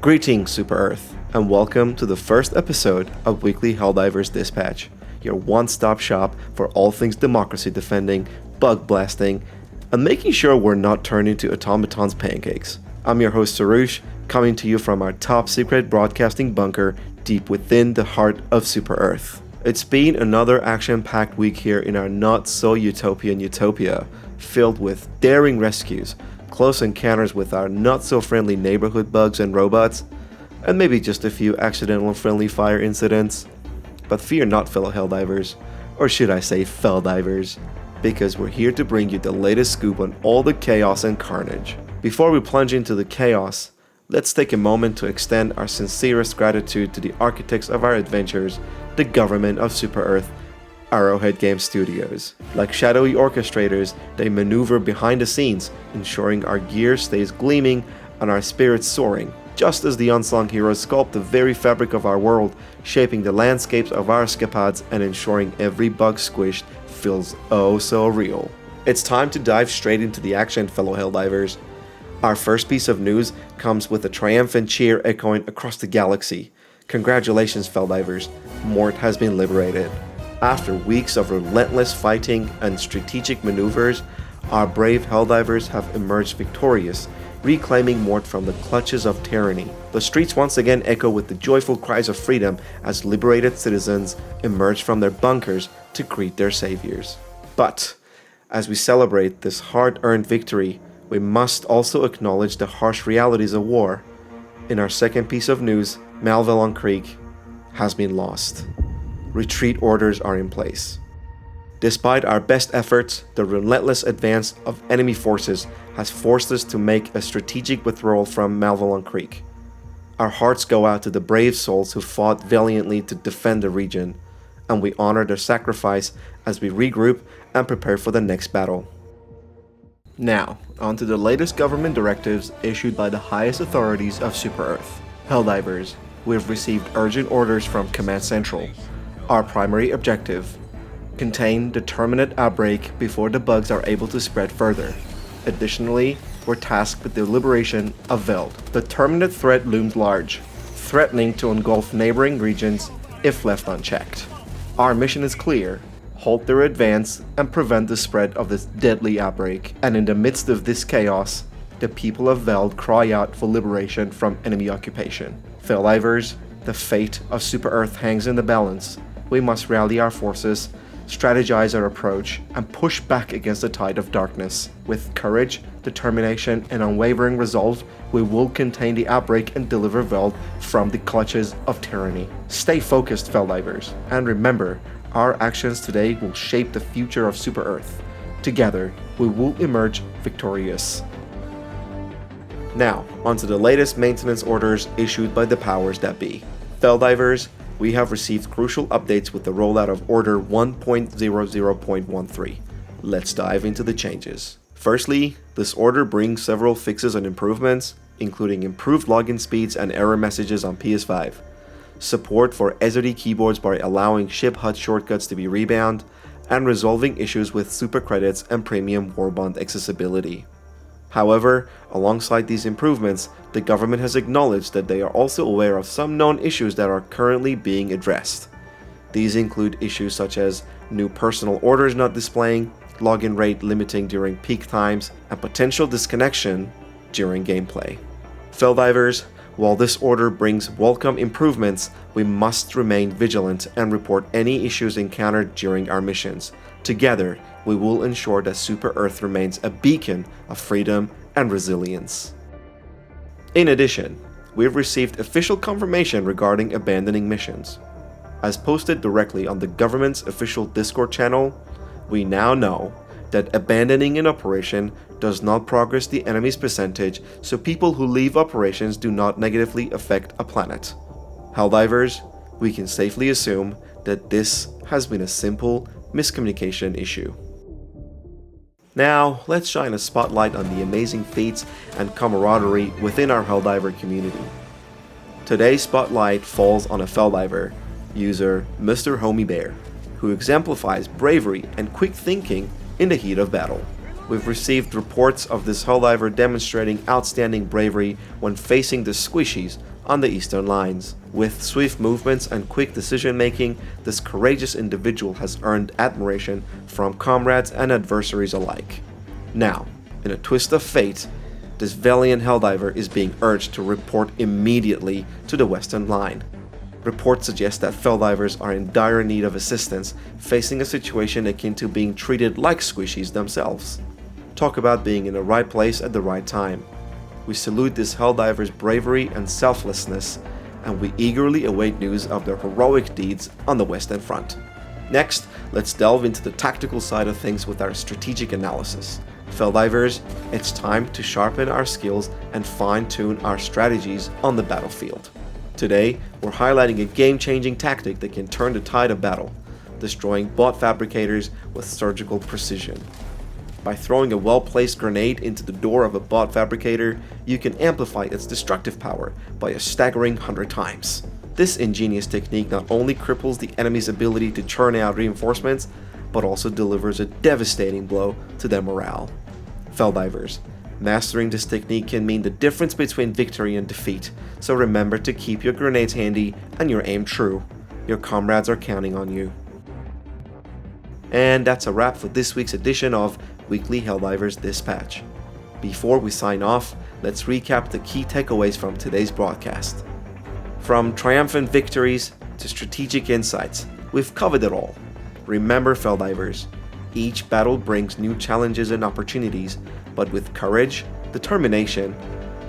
Greetings, Super Earth, and welcome to the first episode of Weekly Helldivers Dispatch, your one-stop shop for all things democracy defending, bug blasting, and making sure we're not turned into automatons pancakes. I'm your host Sarush, coming to you from our top secret broadcasting bunker deep within the heart of Super Earth. It's been another action-packed week here in our not-so-utopian utopia, filled with daring rescues, close encounters with our not-so-friendly neighborhood bugs and robots, and maybe just a few accidental friendly fire incidents. But fear not, fellow Helldivers, or should I say Felldivers, because we're here to bring you the latest scoop on all the chaos and carnage. Before we plunge into the chaos, let's take a moment to extend our sincerest gratitude to the architects of our adventures, the government of Super Earth, Arrowhead Game Studios. Like shadowy orchestrators, they maneuver behind the scenes, ensuring our gear stays gleaming and our spirits soaring, just as the unsung heroes sculpt the very fabric of our world, shaping the landscapes of our escapades and ensuring every bug squished feels oh so real. It's time to dive straight into the action, fellow Helldivers. Our first piece of news comes with a triumphant cheer echoing across the galaxy. Congratulations, Felldivers, Mort has been liberated. After weeks of relentless fighting and strategic maneuvers, our brave Helldivers have emerged victorious, reclaiming Mort from the clutches of tyranny. The streets once again echo with the joyful cries of freedom as liberated citizens emerge from their bunkers to greet their saviors. But, as we celebrate this hard-earned victory, we must also acknowledge the harsh realities of war. In our second piece of news, Malevelon Creek has been lost. Retreat orders are in place. Despite our best efforts, the relentless advance of enemy forces has forced us to make a strategic withdrawal from Malevelon Creek. Our hearts go out to the brave souls who fought valiantly to defend the region, and we honor their sacrifice as we regroup and prepare for the next battle. Now, on to the latest government directives issued by the highest authorities of Super Earth. Helldivers, we have received urgent orders from Command Central. Our primary objective: contain the terminate outbreak before the bugs are able to spread further. Additionally, we're tasked with the liberation of Veld. The terminate threat looms large, threatening to engulf neighboring regions if left unchecked. Our mission is clear: halt their advance and prevent the spread of this deadly outbreak. And in the midst of this chaos, the people of Veld cry out for liberation from enemy occupation. Felldivers, the fate of Super Earth hangs in the balance. We must rally our forces, strategize our approach, and push back against the tide of darkness. With courage, determination, and unwavering resolve, we will contain the outbreak and deliver Veld from the clutches of tyranny. Stay focused, Felldivers, and remember, our actions today will shape the future of Super Earth. Together, we will emerge victorious. Now, onto the latest maintenance orders issued by the powers that be. Felldivers, we have received crucial updates with the rollout of Order 1.00.13. Let's dive into the changes. Firstly, this order brings several fixes and improvements, including improved login speeds and error messages on PS5, support for SOD keyboards by allowing ship HUD shortcuts to be rebound, and resolving issues with super credits and premium warbond accessibility. However, alongside these improvements, the government has acknowledged that they are also aware of some known issues that are currently being addressed. These include issues such as new personal orders not displaying, login rate limiting during peak times, and potential disconnection during gameplay. Felldivers, while this order brings welcome improvements, we must remain vigilant and report any issues encountered during our missions. Together, we will ensure that Super Earth remains a beacon of freedom and resilience. In addition, we've received official confirmation regarding abandoning missions. As posted directly on the government's official Discord channel, we now know that abandoning an operation does not progress the enemy's percentage, so people who leave operations do not negatively affect a planet. Helldivers, we can safely assume that this has been a simple miscommunication issue. Now, let's shine a spotlight on the amazing feats and camaraderie within our Helldiver community. Today's spotlight falls on a Felldiver, user Mr. Homie Bear, who exemplifies bravery and quick thinking in the heat of battle. We've received reports of this Helldiver demonstrating outstanding bravery when facing the squishies on the eastern lines. With swift movements and quick decision making, this courageous individual has earned admiration from comrades and adversaries alike. Now, in a twist of fate, this valiant Helldiver is being urged to report immediately to the western line. Reports suggest that Felldivers are in dire need of assistance, facing a situation akin to being treated like squishies themselves. Talk about being in the right place at the right time. We salute this Helldiver's bravery and selflessness, and we eagerly await news of their heroic deeds on the Western Front. Next, let's delve into the tactical side of things with our strategic analysis. Felldivers, it's time to sharpen our skills and fine-tune our strategies on the battlefield. Today, we're highlighting a game-changing tactic that can turn the tide of battle, destroying Bot Fabricators with surgical precision. By throwing a well-placed grenade into the door of a Bot Fabricator, you can amplify its destructive power by a staggering 100 times. This ingenious technique not only cripples the enemy's ability to churn out reinforcements, but also delivers a devastating blow to their morale. Felldivers, mastering this technique can mean the difference between victory and defeat, so remember to keep your grenades handy and your aim true. Your comrades are counting on you. And that's a wrap for this week's edition of Weekly Helldivers Dispatch. Before we sign off, let's recap the key takeaways from today's broadcast. From triumphant victories to strategic insights, we've covered it all. Remember, Felldivers, each battle brings new challenges and opportunities, but with courage, determination,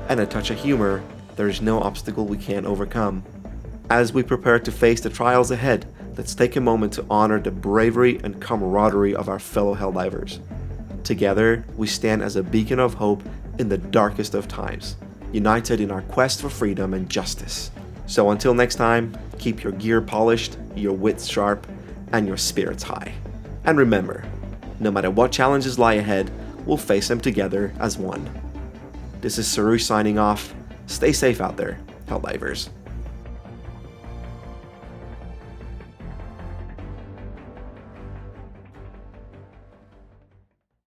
and a touch of humor, there is no obstacle we can't overcome. As we prepare to face the trials ahead, let's take a moment to honor the bravery and camaraderie of our fellow Helldivers. Together, we stand as a beacon of hope in the darkest of times, united in our quest for freedom and justice. So until next time, keep your gear polished, your wits sharp, and your spirits high. And remember, no matter what challenges lie ahead, we'll face them together as one. This is Saru signing off. Stay safe out there, Helldivers.